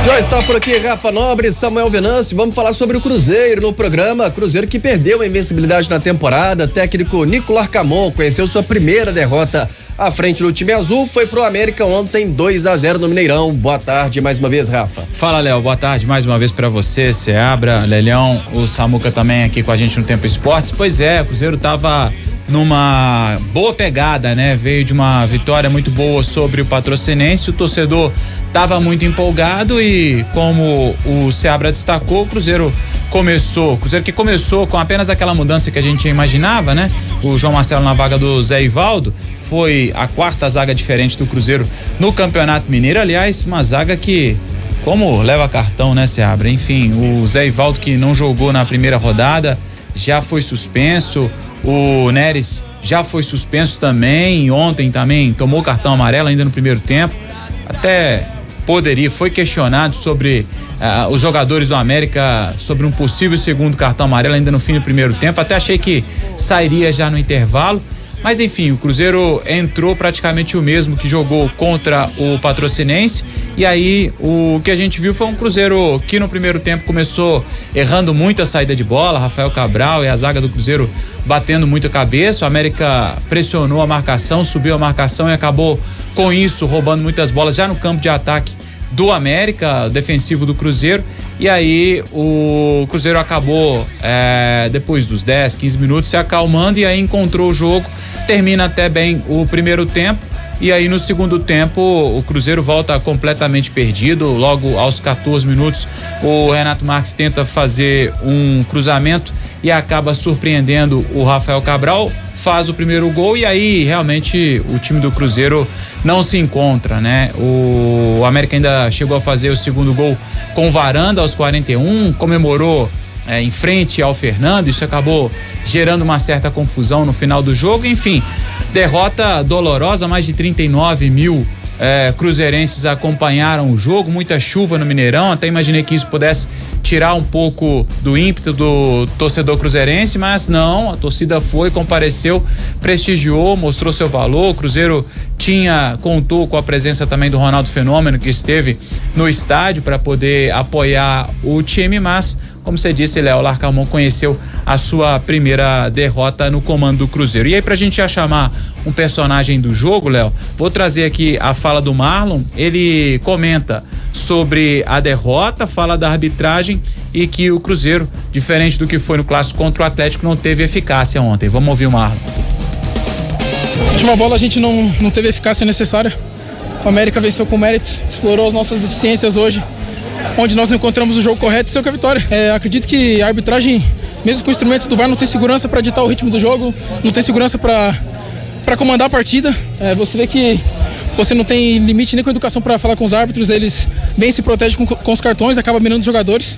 Já está por aqui Rafa Nobre, Samuel Venâncio. Vamos falar sobre o Cruzeiro no programa. Cruzeiro que perdeu a invencibilidade na temporada. Técnico Nicolas Camon conheceu sua primeira derrota à frente do time azul. Foi pro América ontem 2-0 no Mineirão. Boa tarde mais uma vez, Rafa. Fala, Léo. Boa tarde mais uma vez pra você, Seabra, Lelhão, o Samuca também aqui com a gente no Tempo Esportes. Pois é, o Cruzeiro tava numa boa pegada, né? Veio de uma vitória muito boa sobre o Patrocinense, o torcedor estava muito empolgado e, como o Seabra destacou, o Cruzeiro que começou com apenas aquela mudança que a gente imaginava, né? O João Marcelo na vaga do Zé Ivaldo, foi a quarta zaga diferente do Cruzeiro no Campeonato Mineiro, aliás, uma zaga que, como leva cartão, né, Seabra? Enfim, o Zé Ivaldo, que não jogou na primeira rodada, já foi suspenso. O Neres já foi suspenso também, ontem também tomou cartão amarelo ainda no primeiro tempo, foi questionado sobre os jogadores do América, sobre um possível segundo cartão amarelo ainda no fim do primeiro tempo, até achei que sairia já no intervalo, mas enfim, o Cruzeiro entrou praticamente o mesmo que jogou contra o Patrocinense, e aí o que a gente viu foi um Cruzeiro que no primeiro tempo começou errando muito a saída de bola, Rafael Cabral e a zaga do Cruzeiro batendo muito a cabeça, o América pressionou a marcação, subiu a marcação e acabou com isso roubando muitas bolas já no campo de ataque do América, defensivo do Cruzeiro, e aí o Cruzeiro acabou depois dos 10, 15 minutos se acalmando e aí encontrou o jogo, termina até bem o primeiro tempo, e aí no segundo tempo o Cruzeiro volta completamente perdido. Logo aos 14 minutos o Renato Marques tenta fazer um cruzamento e acaba surpreendendo o Rafael Cabral, faz o primeiro gol, e aí realmente o time do Cruzeiro não se encontra, né? O América ainda chegou a fazer o segundo gol com o Varanda aos 41, comemorou em frente ao Fernando, isso acabou gerando uma certa confusão no final do jogo. Enfim, derrota dolorosa, mais de 39 mil cruzeirenses acompanharam o jogo, muita chuva no Mineirão, até imaginei que isso pudesse tirar um pouco do ímpeto do torcedor cruzeirense, mas não, a torcida foi, compareceu, prestigiou, mostrou seu valor. O Cruzeiro contou com a presença também do Ronaldo Fenômeno, que esteve no estádio para poder apoiar o time, mas como você disse, Léo, o Larcamon conheceu a sua primeira derrota no comando do Cruzeiro. E aí, pra gente já chamar um personagem do jogo, Léo, vou trazer aqui a fala do Marlon. Ele comenta sobre a derrota, fala da arbitragem e que o Cruzeiro, diferente do que foi no clássico contra o Atlético, não teve eficácia ontem. Vamos ouvir o Marlon. Na última bola a gente não teve a eficácia necessária. O América venceu com mérito, explorou as nossas deficiências hoje, onde nós encontramos o jogo correto e saiu com a vitória. Acredito que a arbitragem, mesmo com instrumentos do VAR, não tem segurança para ditar o ritmo do jogo, não tem segurança para comandar a partida. Você vê que você não tem limite nem com a educação para falar com os árbitros, eles bem se protegem com os cartões, acaba minando os jogadores.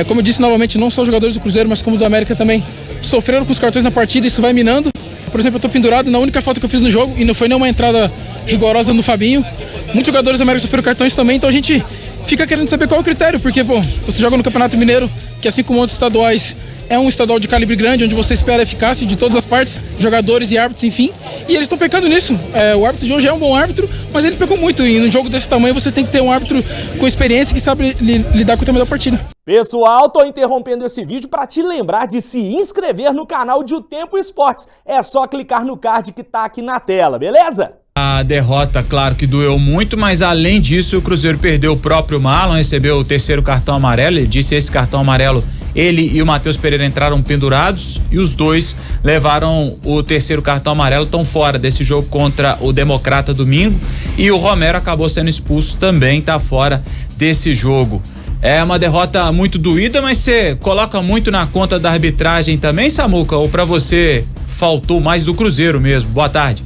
Como eu disse novamente, não só os jogadores do Cruzeiro, mas como do América também sofreram com os cartões na partida, isso vai minando. Por exemplo, eu tô pendurado na única falta que eu fiz no jogo e não foi nenhuma entrada rigorosa no Fabinho. Muitos jogadores do América sofreram cartões também, então a gente fica querendo saber qual é o critério, porque, você joga no Campeonato Mineiro, que assim como outros estaduais, é um estadual de calibre grande, onde você espera a eficácia de todas as partes, jogadores e árbitros, enfim, e eles estão pecando nisso. O árbitro de hoje é um bom árbitro, mas ele pecou muito, e num jogo desse tamanho você tem que ter um árbitro com experiência que sabe lidar com o tamanho da partida. Pessoal, tô interrompendo esse vídeo para te lembrar de se inscrever no canal de O Tempo Esportes. É só clicar no card que tá aqui na tela, beleza? A derrota, claro que doeu muito, mas além disso o Cruzeiro perdeu o próprio Marlon, recebeu o terceiro cartão amarelo. Ele disse esse cartão amarelo, ele e o Matheus Pereira entraram pendurados e os dois levaram o terceiro cartão amarelo, estão fora desse jogo contra o Democrata domingo, e o Romero acabou sendo expulso também, tá fora desse jogo. É uma derrota muito doída, mas você coloca muito na conta da arbitragem também, Samuca, ou pra você faltou mais do Cruzeiro mesmo? Boa tarde.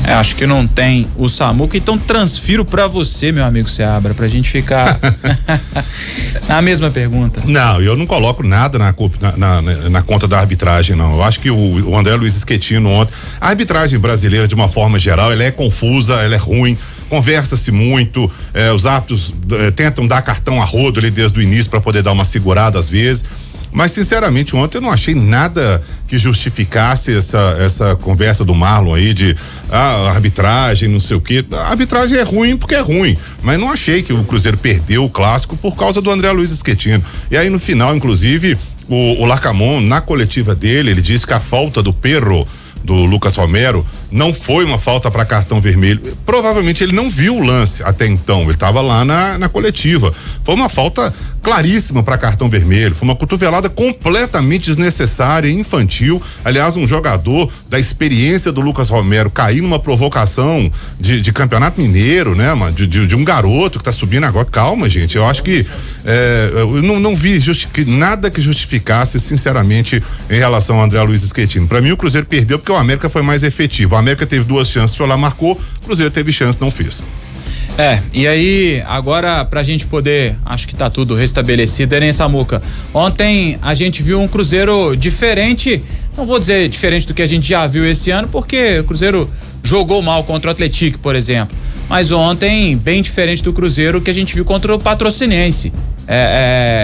Acho que não tem o Samuca, então transfiro pra você, meu amigo Seabra, pra gente ficar na mesma pergunta. Não, eu não coloco nada na conta da arbitragem, não. Eu acho que o André Luiz Schettino ontem, a arbitragem brasileira de uma forma geral, ela é confusa, ela é ruim, conversa-se muito, os árbitros tentam dar cartão a rodo ali desde o início para poder dar uma segurada às vezes. Mas sinceramente ontem eu não achei nada que justificasse essa conversa do Marlon aí de arbitragem, não sei o quê. A arbitragem é ruim porque é ruim, mas não achei que o Cruzeiro perdeu o clássico por causa do André Luiz Schettino. E aí no final, inclusive, o Larcamón, na coletiva dele, ele disse que a falta do Perro, do Lucas Romero, não foi uma falta para cartão vermelho. Provavelmente ele não viu o lance até então, ele estava lá na coletiva. Foi uma falta claríssima para cartão vermelho, foi uma cotovelada completamente desnecessária, infantil. Aliás, um jogador da experiência do Lucas Romero cair numa provocação de campeonato mineiro, né, mano? De um garoto que tá subindo agora. Calma, gente, eu acho que eu não vi nada que justificasse, sinceramente, em relação ao André Luiz Schettino. Para mim, o Cruzeiro perdeu porque o América foi mais efetivo. O América teve 2 chances, foi lá, marcou, o Cruzeiro teve chance, não fez. E aí, agora pra gente poder, acho que tá tudo restabelecido, né, Samuca? Ontem a gente viu um Cruzeiro diferente, não vou dizer diferente do que a gente já viu esse ano, porque o Cruzeiro jogou mal contra o Atlético, por exemplo, mas ontem bem diferente do Cruzeiro que a gente viu contra o Patrocinense.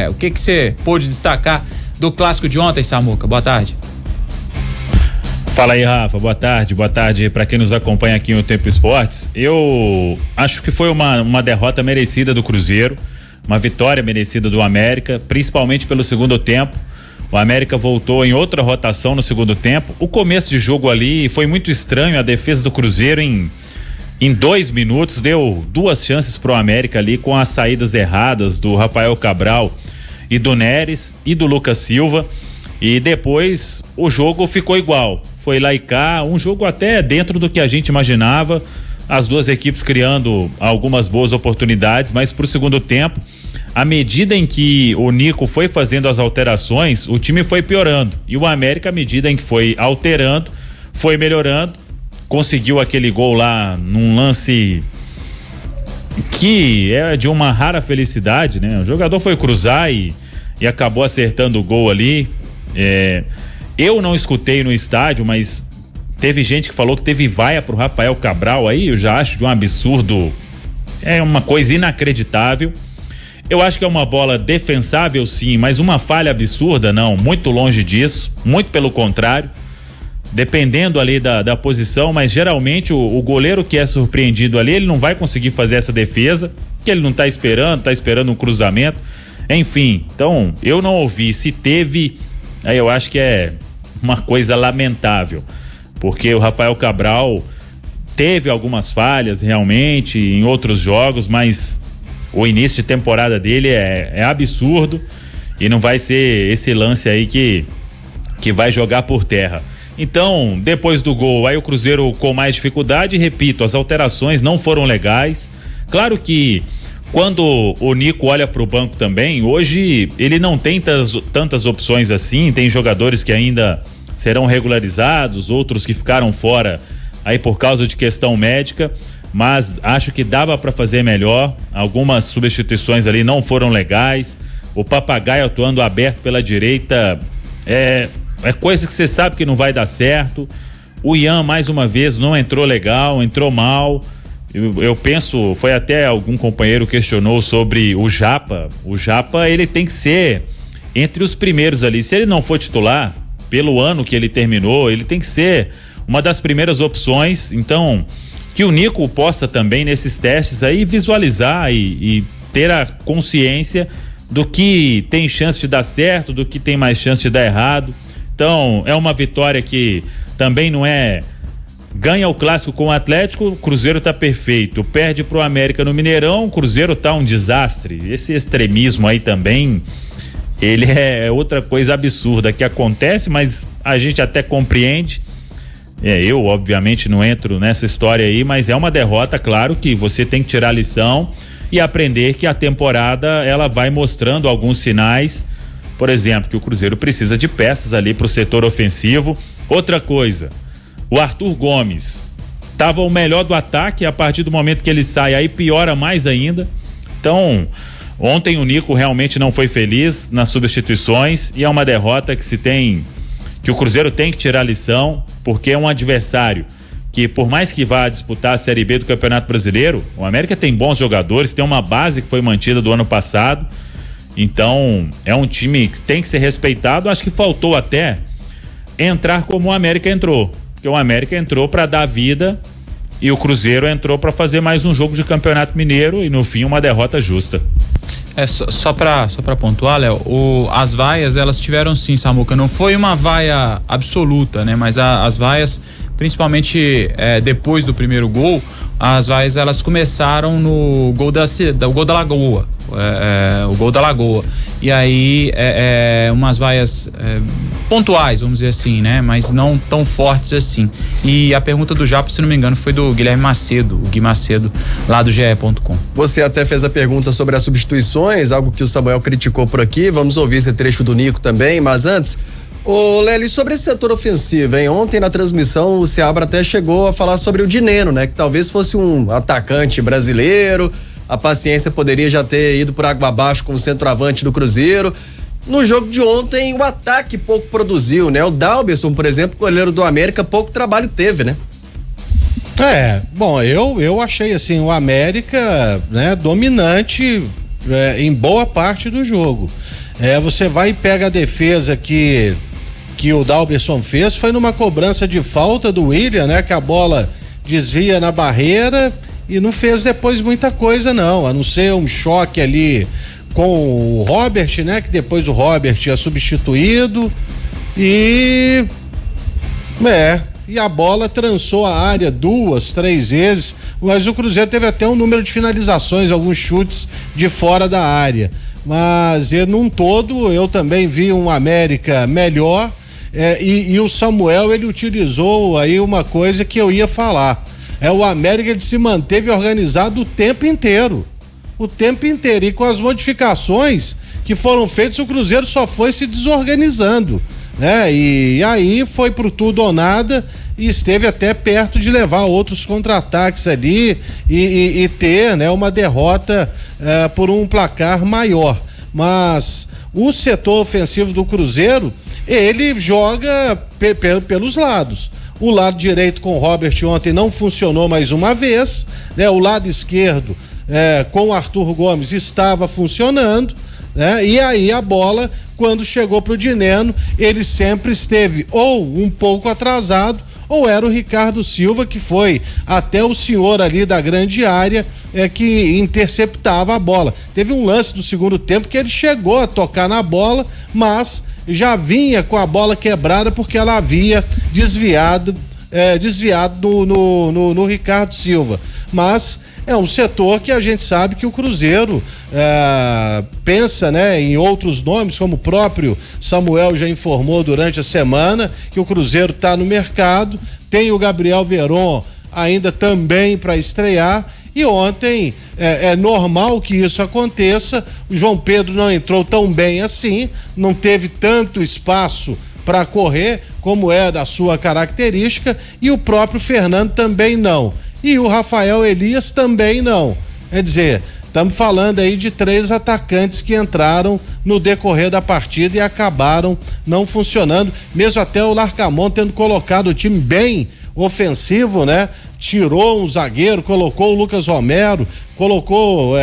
O que você pôde destacar do clássico de ontem, Samuca? Boa tarde. Fala aí, Rafa, boa tarde para quem nos acompanha aqui no Tempo Esportes. Eu acho que foi uma derrota merecida do Cruzeiro, uma vitória merecida do América, principalmente pelo segundo tempo. O América voltou em outra rotação no segundo tempo. O começo de jogo ali foi muito estranho, a defesa do Cruzeiro em 2 minutos deu 2 chances pro América ali, com as saídas erradas do Rafael Cabral e do Neres e do Lucas Silva, e depois o jogo ficou igual. Foi lá e cá, um jogo até dentro do que a gente imaginava, as duas equipes criando algumas boas oportunidades, mas pro segundo tempo, à medida em que o Nico foi fazendo as alterações, o time foi piorando, e o América, à medida em que foi alterando, foi melhorando, conseguiu aquele gol lá num lance que é de uma rara felicidade, né? O jogador foi cruzar e acabou acertando o gol ali. Eu não escutei no estádio, mas teve gente que falou que teve vaia pro Rafael Cabral aí, eu já acho de um absurdo, é uma coisa inacreditável. Eu acho que é uma bola defensável sim, mas uma falha absurda não, muito longe disso, muito pelo contrário, dependendo ali da posição, mas geralmente o goleiro que é surpreendido ali, ele não vai conseguir fazer essa defesa, que ele não tá esperando um cruzamento, enfim, então eu não ouvi, se teve, aí eu acho que é uma coisa lamentável, porque o Rafael Cabral teve algumas falhas realmente em outros jogos, mas o início de temporada dele é absurdo e não vai ser esse lance aí que vai jogar por terra. Então, depois do gol, aí o Cruzeiro com mais dificuldade, repito, as alterações não foram legais. Claro que quando o Nico olha para o banco também, hoje ele não tem tantas opções assim, tem jogadores que ainda serão regularizados, outros que ficaram fora aí por causa de questão médica, mas acho que dava para fazer melhor. Algumas substituições ali não foram legais. O Papagaio atuando aberto pela direita é coisa que você sabe que não vai dar certo. O Ian mais uma vez não entrou legal, entrou mal. Eu penso, foi até algum companheiro questionou sobre o Japa. O Japa, ele tem que ser entre os primeiros ali. Se ele não for titular, pelo ano que ele terminou, ele tem que ser uma das primeiras opções. Então, que o Nico possa também nesses testes aí visualizar e ter a consciência do que tem chance de dar certo, do que tem mais chance de dar errado. Então, é uma vitória que também não é ganha o clássico com o Atlético, o Cruzeiro tá perfeito, perde pro América no Mineirão, o Cruzeiro tá um desastre. Esse extremismo aí também, ele é outra coisa absurda que acontece, mas a gente até compreende. Eu obviamente não entro nessa história aí, mas é uma derrota, claro que você tem que tirar a lição e aprender que a temporada ela vai mostrando alguns sinais, por exemplo, que o Cruzeiro precisa de peças ali pro setor ofensivo. Outra coisa, o Arthur Gomes estava o melhor do ataque, a partir do momento que ele sai aí piora mais ainda. Então, ontem o Nico realmente não foi feliz nas substituições e é uma derrota que o Cruzeiro tem que tirar a lição, porque é um adversário que, por mais que vá disputar a Série B do Campeonato Brasileiro, o América tem bons jogadores, tem uma base que foi mantida do ano passado Então, é um time que tem que ser respeitado. Acho que faltou até entrar como o América entrou, porque o América entrou para dar vida e o Cruzeiro entrou para fazer mais um jogo de Campeonato Mineiro e no fim uma derrota justa. Só pra pontuar, Léo, as vaias, elas tiveram sim, Samuca, não foi uma vaia absoluta, né? Mas as vaias, principalmente depois do primeiro gol, as vaias elas começaram no gol da Lagoa. O gol da Lagoa. E aí umas vaias pontuais, vamos dizer assim, né? Mas não tão fortes assim. E a pergunta do Japa, se não me engano, foi do Guilherme Macedo, o Gui Macedo, lá do GE.com. Você até fez a pergunta sobre as substituições, algo que o Samuel criticou por aqui. Vamos ouvir esse trecho do Nico também, mas antes, ô Lélio, sobre esse setor ofensivo, hein? Ontem na transmissão o Seabra até chegou a falar sobre o Dineno, né? Que talvez fosse um atacante brasileiro. A paciência poderia já ter ido por água abaixo com o centroavante do Cruzeiro. No jogo de ontem, o ataque pouco produziu, né? O Dalberson, por exemplo, goleiro do América, pouco trabalho teve, né? Bom, eu achei assim, o América, né, dominante em boa parte do jogo. Você vai e pega a defesa que o Dalberson fez, foi numa cobrança de falta do William, né? Que a bola desvia na barreira e não fez depois muita coisa não, a não ser um choque ali com o Robert, né? Que depois o Robert é substituído e a bola trançou a área 2, 3 vezes, mas o Cruzeiro teve até um número de finalizações, alguns chutes de fora da área, mas num todo eu também vi um América melhor, e o Samuel, ele utilizou aí uma coisa que eu ia falar. O América, ele se manteve organizado o tempo inteiro, e com as modificações que foram feitas, o Cruzeiro só foi se desorganizando, né? E aí foi pro tudo ou nada e esteve até perto de levar outros contra-ataques ali e ter, né, uma derrota por um placar maior. Mas o setor ofensivo do Cruzeiro, ele joga pelos lados. O lado direito com o Robert ontem não funcionou mais uma vez, né? O lado esquerdo com o Arthur Gomes estava funcionando, né? E aí a bola, quando chegou pro Dineno, ele sempre esteve ou um pouco atrasado, ou era o Ricardo Silva, que foi até o senhor ali da grande área que interceptava a bola. Teve um lance do segundo tempo que ele chegou a tocar na bola, mas já vinha com a bola quebrada porque ela havia desviado no Ricardo Silva. Mas é um setor que a gente sabe que o Cruzeiro pensa, né, em outros nomes, como o próprio Samuel já informou durante a semana, que o Cruzeiro está no mercado, tem o Gabriel Veron ainda também para estrear. E ontem é normal que isso aconteça. O João Pedro não entrou tão bem assim, não teve tanto espaço para correr como é da sua característica, e o próprio Fernando também não. E o Rafael Elias também não. Quer dizer, estamos falando aí de 3 atacantes que entraram no decorrer da partida e acabaram não funcionando, mesmo até o Larcamon tendo colocado o time bem ofensivo, né? Tirou um zagueiro, colocou o Lucas Romero, colocou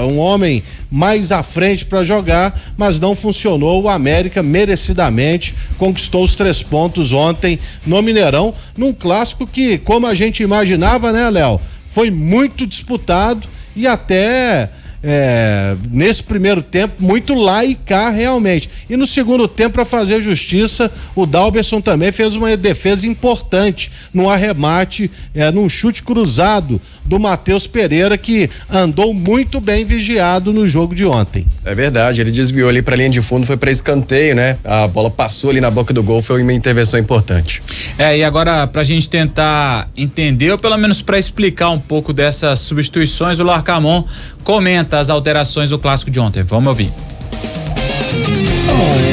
um homem mais à frente para jogar, mas não funcionou. O América merecidamente conquistou os 3 pontos ontem no Mineirão, num clássico que, como a gente imaginava, né, Léo, foi muito disputado e até nesse primeiro tempo muito lá e cá realmente. E no segundo tempo, para fazer justiça, o Dalberson também fez uma defesa importante no arremate, num chute cruzado do Matheus Pereira, que andou muito bem vigiado no jogo de ontem. É verdade, ele desviou ali pra linha de fundo, foi pra escanteio, né? A bola passou ali na boca do gol, foi uma intervenção importante. E agora pra gente tentar entender, ou pelo menos pra explicar um pouco dessas substituições, o Larcamon comenta as alterações do clássico de ontem. Vamos ouvir.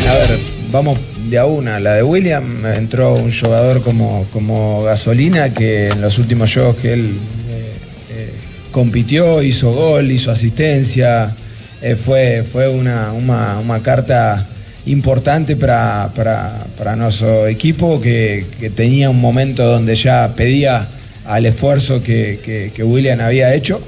A ver, vamos de a una. La de William, entró un jugador como Gasolina, que en los últimos juegos que él compitió, hizo gol, hizo asistencia, fue una carta importante para nuestro equipo, que tenía un momento donde ya pedía al esfuerzo que William había hecho.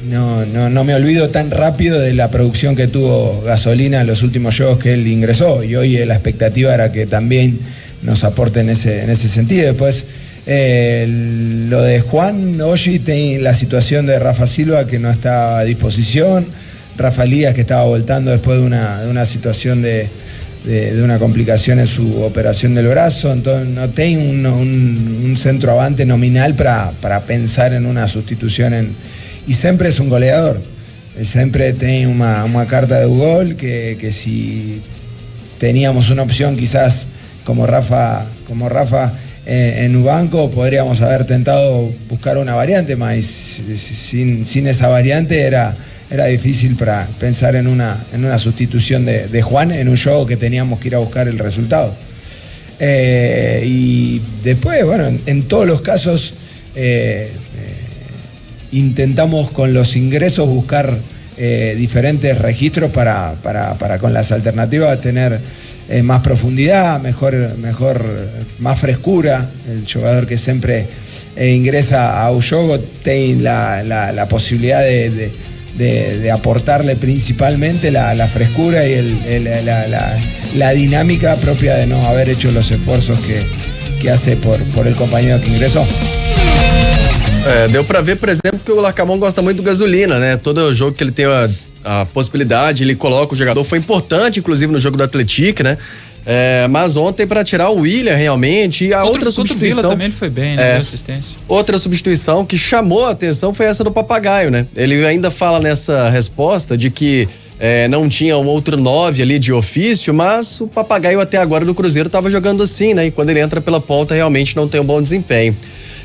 no me olvido tan rápido de la producción que tuvo Gasolina en los últimos juegos que él ingresó, y hoy la expectativa era que también nos aporte en ese sentido. Después lo de Juan, hoy tiene la situación de Rafa Silva, que no está a disposición, Rafa Lías, que estaba voltando después de una situación de una complicación en su operación del brazo, entonces no tiene un centroavante nominal para pensar en una sustitución y siempre es un goleador, siempre tiene una carta de gol que si teníamos una opción quizás como Rafa en un banco, podríamos haber tentado buscar una variante, mas sin esa variante era difícil para pensar en una sustitución de Juan en un juego que teníamos que ir a buscar el resultado. Y después, bueno, en todos los casos intentamos con los ingresos buscar diferentes registros para con las alternativas tener más profundidad, mejor, más frescura. El jugador que siempre ingresa a un juego tiene la posibilidad de aportarle principalmente la frescura y la dinámica propia de no haber hecho los esfuerzos que hace por el compañero que ingresó. Deu pra ver, por exemplo, que o Larcamón gosta muito do Gasolina, né? Todo jogo que ele tem a possibilidade, ele coloca o jogador. Foi importante, inclusive, no jogo do Atlético, né? Mas ontem, para tirar o William, realmente, e a outra substituição também ele foi bem, né? Deu assistência. Outra substituição que chamou a atenção foi essa do Papagaio, né? Ele ainda fala nessa resposta de que não tinha um outro 9 ali de ofício, mas o Papagaio até agora do Cruzeiro estava jogando assim, né? E quando ele entra pela ponta, realmente não tem um bom desempenho.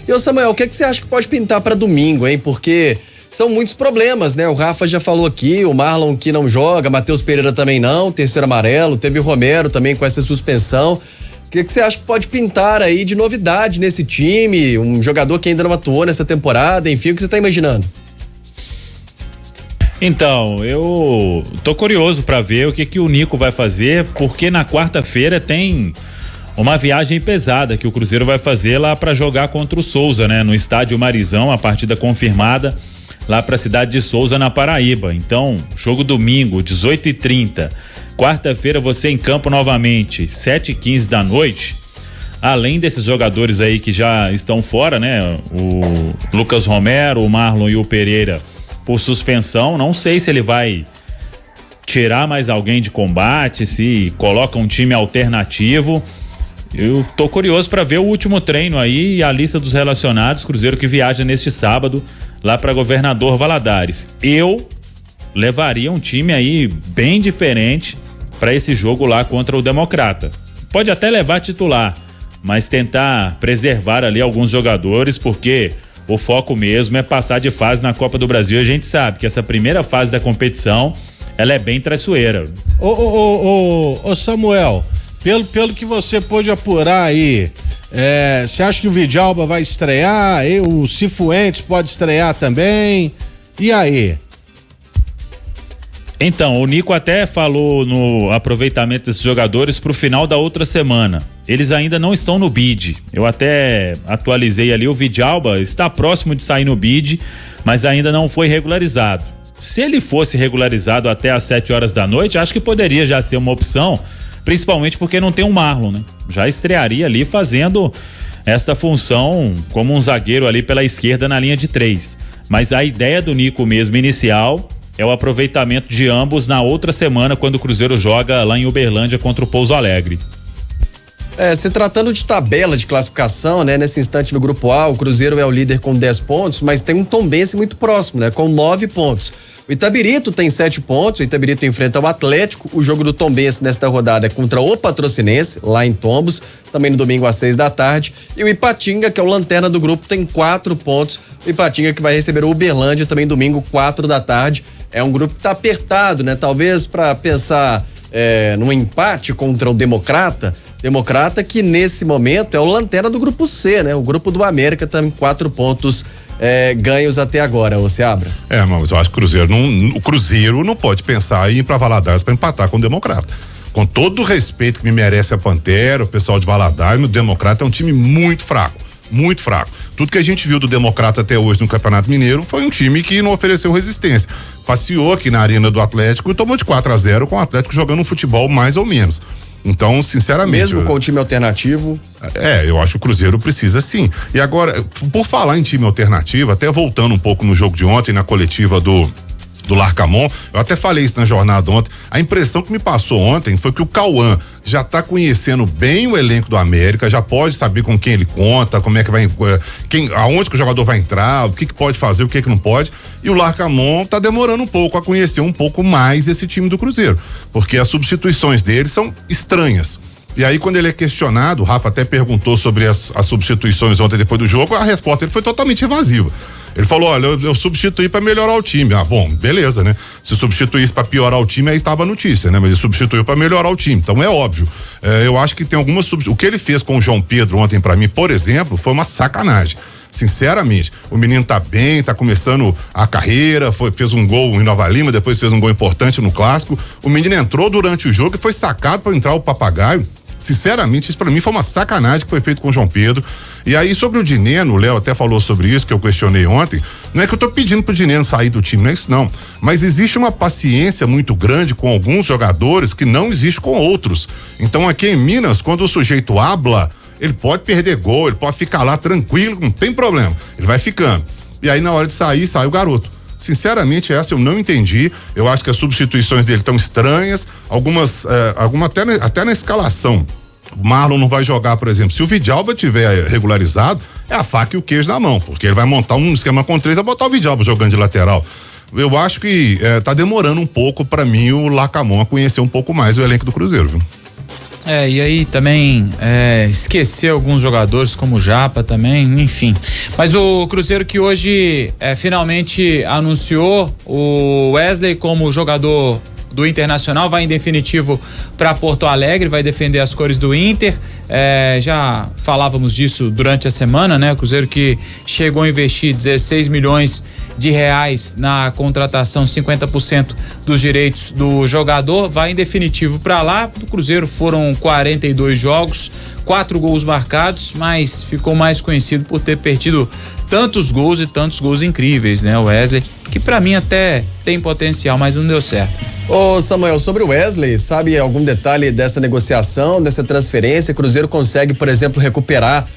E ô Samuel, o que você acha que pode pintar para domingo, hein? Porque são muitos problemas, né? O Rafa já falou aqui, o Marlon que não joga, Matheus Pereira também não, terceiro amarelo, teve o Romero também com essa suspensão. O que você acha que pode pintar aí de novidade nesse time? Um jogador que ainda não atuou nessa temporada, enfim, o que você tá imaginando? Então, eu tô curioso para ver o que o Nico vai fazer, porque na quarta-feira tem uma viagem pesada que o Cruzeiro vai fazer lá para jogar contra o Souza, né? No estádio Marizão, a partida confirmada lá para a cidade de Souza, na Paraíba. Então, jogo domingo, 18h30. Quarta-feira você em campo novamente, 7h15 da noite. Além desses jogadores aí que já estão fora, né? O Lucas Romero, o Marlon e o Pereira por suspensão. Não sei se ele vai tirar mais alguém de combate, se coloca um time alternativo. Eu tô curioso para ver o último treino aí e a lista dos relacionados. Cruzeiro que viaja neste sábado lá para Governador Valadares. Eu levaria um time aí bem diferente para esse jogo lá contra o Democrata. Pode até levar titular, mas tentar preservar ali alguns jogadores, porque o foco mesmo é passar de fase na Copa do Brasil. A gente sabe que essa primeira fase da competição, ela é bem traiçoeira. Ô Samuel, pelo que você pôde apurar aí, você acha que o Vidalba vai estrear? O Cifuentes pode estrear também? E aí? Então, o Nico até falou no aproveitamento desses jogadores pro final da outra semana. Eles ainda não estão no bid. Eu até atualizei ali, o Vidalba está próximo de sair no bid, mas ainda não foi regularizado. Se ele fosse regularizado até às 7 horas da noite, acho que poderia já ser uma opção, principalmente porque não tem um Marlon, né? Já estrearia ali fazendo esta função como um zagueiro ali pela esquerda na linha de 3. Mas a ideia do Nico mesmo inicial é o aproveitamento de ambos na outra semana, quando o Cruzeiro joga lá em Uberlândia contra o Pouso Alegre. Se tratando de tabela de classificação, né? Nesse instante no grupo A, o Cruzeiro é o líder com 10 pontos, mas tem um Tombense muito próximo, né? Com 9 pontos. O Itabirito tem 7 pontos, o Itabirito enfrenta o Atlético. O jogo do Tombense nesta rodada é contra o Patrocinense, lá em Tombos, também no domingo às 6 da tarde. E o Ipatinga, que é o lanterna do grupo, tem 4 pontos. O Ipatinga que vai receber o Uberlândia também domingo, 4 da tarde. É um grupo que tá apertado, né? Talvez para pensar num empate contra o Democrata que nesse momento é o lanterna do grupo C, né? O grupo do América tem 4 pontos ganhos até agora, ô Seabra. Mas eu acho que o Cruzeiro não pode pensar em ir pra Valadares para empatar com o Democrata. Com todo o respeito que me merece a Pantera, o pessoal de Valadares, o Democrata é um time muito fraco. muito fraco. Tudo que a gente viu do Democrata até hoje no Campeonato Mineiro foi um time que não ofereceu resistência. Passeou aqui na Arena do Atlético e tomou de 4-0 com o Atlético jogando um futebol mais ou menos. Então, sinceramente... Mesmo com o time alternativo? Eu acho que o Cruzeiro precisa sim. E agora, por falar em time alternativo, até voltando um pouco no jogo de ontem, na coletiva do Larcamon, eu até falei isso na jornada ontem, a impressão que me passou ontem foi que o Cauã já tá conhecendo bem o elenco do América, já pode saber com quem ele conta, como é que vai, aonde que o jogador vai entrar, o que pode fazer, o que não pode, e o Larcamon tá demorando um pouco a conhecer um pouco mais esse time do Cruzeiro, porque as substituições dele são estranhas. E aí, quando ele é questionado, o Rafa até perguntou sobre as substituições ontem depois do jogo, a resposta dele foi totalmente evasiva. Ele falou, olha, eu substituí para melhorar o time. Ah, bom, beleza, né? Se substituísse para piorar o time, aí estava a notícia, né? Mas ele substituiu para melhorar o time. Então é óbvio. Eu acho que tem algumas o que ele fez com o João Pedro ontem para mim, por exemplo, foi uma sacanagem. Sinceramente, o menino tá bem, tá começando a carreira, fez um gol em Nova Lima, depois fez um gol importante no Clássico. O menino entrou durante o jogo e foi sacado para entrar o Papagaio. Sinceramente, isso pra mim foi uma sacanagem que foi feito com o João Pedro. E aí, sobre o Dineno, o Léo até falou sobre isso, que eu questionei ontem, não é que eu tô pedindo pro Dineno sair do time, não é isso não, mas existe uma paciência muito grande com alguns jogadores que não existe com outros. Então aqui em Minas, quando o sujeito habla, ele pode perder gol, ele pode ficar lá tranquilo, não tem problema, ele vai ficando. E aí na hora de sair, sai o garoto. Sinceramente, essa eu não entendi. Eu acho que as substituições dele estão estranhas, algumas até na escalação. O Marlon não vai jogar, por exemplo. Se o Vidalba tiver regularizado, é a faca e o queijo na mão, porque ele vai montar um esquema com 3 e botar o Vidalba jogando de lateral. Eu acho que tá demorando um pouco para mim o Larcamon a conhecer um pouco mais o elenco do Cruzeiro, viu? E aí também esquecer alguns jogadores como o Japa também, enfim. Mas o Cruzeiro que hoje finalmente anunciou o Wesley como jogador do Internacional, vai em definitivo para Porto Alegre, vai defender as cores do Inter. Já falávamos disso durante a semana, né? O Cruzeiro que chegou a investir 16 milhões de reais na contratação, 50% dos direitos do jogador, vai em definitivo para lá. Do Cruzeiro foram 42 jogos, 4 gols marcados, mas ficou mais conhecido por ter perdido tantos gols e tantos gols incríveis, né? O Wesley, que para mim até tem potencial, mas não deu certo. Ô Samuel, sobre o Wesley, sabe algum detalhe dessa negociação, dessa transferência? O Cruzeiro consegue, por exemplo, recuperar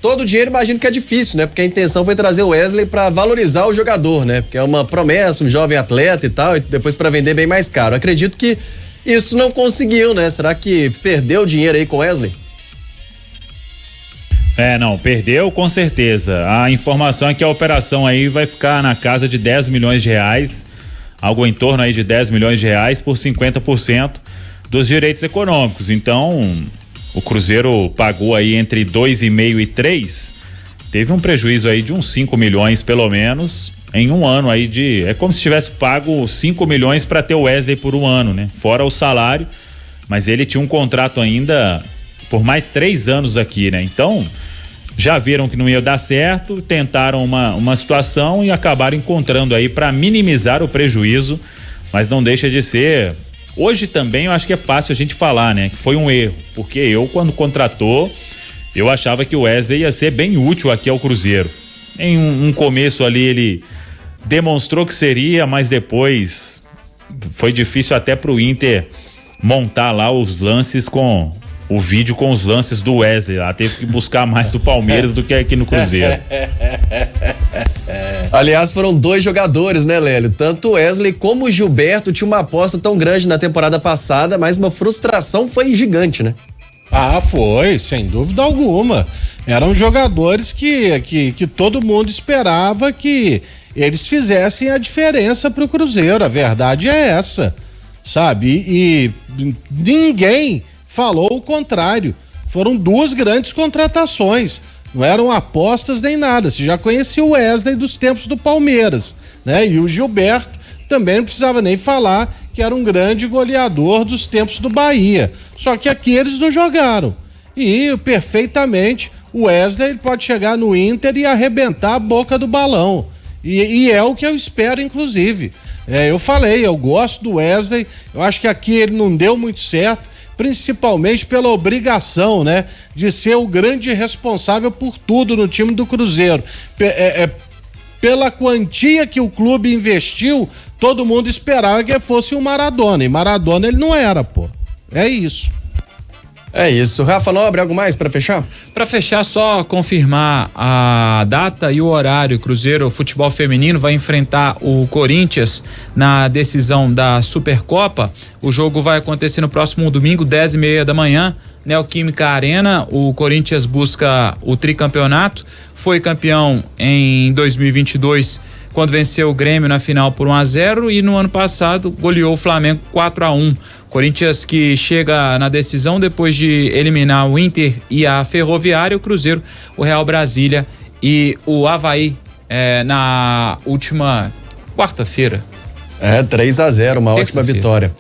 todo o dinheiro? Imagino que é difícil, né? Porque a intenção foi trazer o Wesley para valorizar o jogador, né? Porque é uma promessa, um jovem atleta e tal, e depois para vender bem mais caro. Acredito que isso não conseguiu, né? Será que perdeu dinheiro aí com o Wesley? Não, perdeu com certeza. A informação é que a operação aí vai ficar na casa de 10 milhões de reais, algo em torno aí de 10 milhões de reais por 50% dos direitos econômicos. Então, o Cruzeiro pagou aí entre 2,5 e 3, teve um prejuízo aí de uns 5 milhões pelo menos em um ano aí é como se tivesse pago 5 milhões para ter o Wesley por um ano, né? Fora o salário, mas ele tinha um contrato ainda por mais 3 anos aqui, né? Então, já viram que não ia dar certo, tentaram uma situação e acabaram encontrando aí para minimizar o prejuízo, mas não deixa de ser. Hoje também eu acho que é fácil a gente falar, né? Que foi um erro, porque quando contratou, eu achava que o Wesley ia ser bem útil aqui ao Cruzeiro. Em um começo ali ele demonstrou que seria, mas depois foi difícil até pro Inter montar lá os lances o vídeo com os lances do Wesley lá, teve que buscar mais do Palmeiras do que aqui no Cruzeiro. Aliás, foram 2 jogadores, né, Lélio? Tanto o Wesley como o Gilberto tinham uma aposta tão grande na temporada passada, mas uma frustração foi gigante, né? Foi, sem dúvida alguma. Eram jogadores que todo mundo esperava que eles fizessem a diferença pro Cruzeiro, a verdade é essa, sabe? E ninguém falou o contrário. Foram 2 grandes contratações. Não eram apostas nem nada. Você já conhecia o Wesley dos tempos do Palmeiras, né? E o Gilberto também não precisava nem falar que era um grande goleador dos tempos do Bahia. Só que aqui eles não jogaram. E perfeitamente o Wesley pode chegar no Inter e arrebentar a boca do balão. E é o que eu espero, inclusive. Eu falei, eu gosto do Wesley. Eu acho que aqui ele não deu muito certo. principalmente pela obrigação, né, de ser o grande responsável por tudo no time do Cruzeiro. Pela quantia que o clube investiu, todo mundo esperava que fosse o Maradona, e Maradona ele não era, pô. É isso. É isso. Rafa Nobre, algo mais para fechar? Para fechar, só confirmar a data e o horário. Cruzeiro Futebol Feminino vai enfrentar o Corinthians na decisão da Supercopa. O jogo vai acontecer no próximo domingo, 10h30 da manhã, Neoquímica Arena. O Corinthians busca o tricampeonato, foi campeão em 2022 quando venceu o Grêmio na final por 1-0 e no ano passado goleou o Flamengo 4-1. Corinthians que chega na decisão depois de eliminar o Inter e a Ferroviária, o Cruzeiro, o Real Brasília e o Avaí na última quarta-feira. 3-0, uma ótima vitória.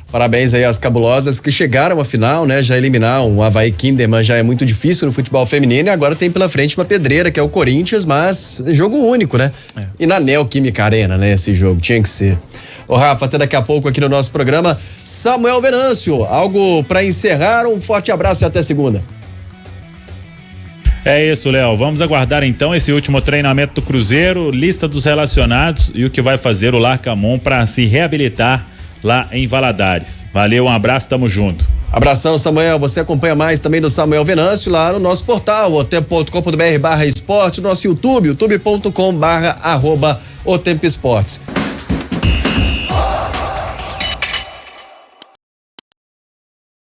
Parabéns aí às cabulosas que chegaram à final, né? Já eliminaram o Avaí. Kinderman já é muito difícil no futebol feminino e agora tem pela frente uma pedreira que é o Corinthians, mas jogo único, né? E na Neoquímica Arena, né? Esse jogo tinha que ser. Ô Rafa, até daqui a pouco aqui no nosso programa, Samuel Venâncio, algo para encerrar, um forte abraço e até segunda. É isso, Léo. Vamos aguardar então esse último treinamento do Cruzeiro, lista dos relacionados e o que vai fazer o Larcamon para se reabilitar lá em Valadares. Valeu, um abraço, tamo junto. Abração, Samuel. Você acompanha mais também do Samuel Venâncio lá no nosso portal, otempo.com.br/esporte, nosso YouTube, youtube.com/@otempoesportes.